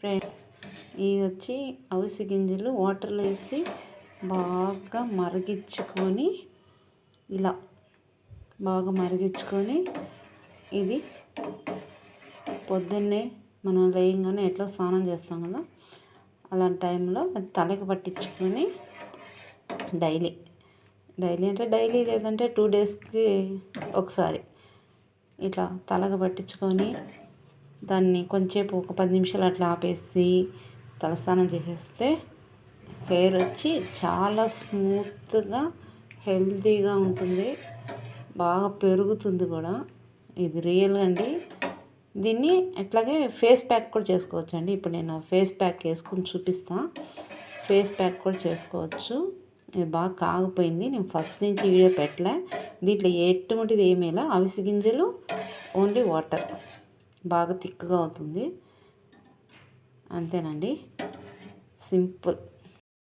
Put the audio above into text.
Friends, ఇది వచ్చి అవిసె గింజలు వాటర్లో వేసి బాగా మరిగించుకొని ఇలా బాగా మరిగించుకొని ఇది పొద్దున్నే మనం లేయంగానే ఎట్లా స్నానం చేస్తాం కదా, అలాంటి టైంలో అది తలకి పట్టించుకొని డైలీ అంటే డైలీ లేదంటే 2 డేస్కి ఒకసారి ఇట్లా తలకి పట్టించుకొని దాన్ని కొంచెంసేపు ఒక 10 నిమిషాలు అట్లా ఆపేసి తలస్నానం చేసేస్తే హెయిర్ వచ్చి చాలా స్మూత్గా హెల్తీగా ఉంటుంది, బాగా పెరుగుతుంది కూడా. ఇది రియల్గా అండి. దీన్ని అట్లాగే ఫేస్ ప్యాక్ కూడా చేసుకోవచ్చు అండి. ఇప్పుడు నేను ఫేస్ ప్యాక్ వేసుకుని చూపిస్తాను. ఫేస్ ప్యాక్ కూడా చేసుకోవచ్చు. ఇది బాగా కాగిపోయింది. నేను ఫస్ట్ నుంచి వీడియో పెట్టలే. దీంట్లో ఎటువంటిది ఏమేలా అవిసె గింజలు, ఓన్లీ వాటర్, బాగా థిక్గా అవుతుంది. అంతేనండి, సింపుల్.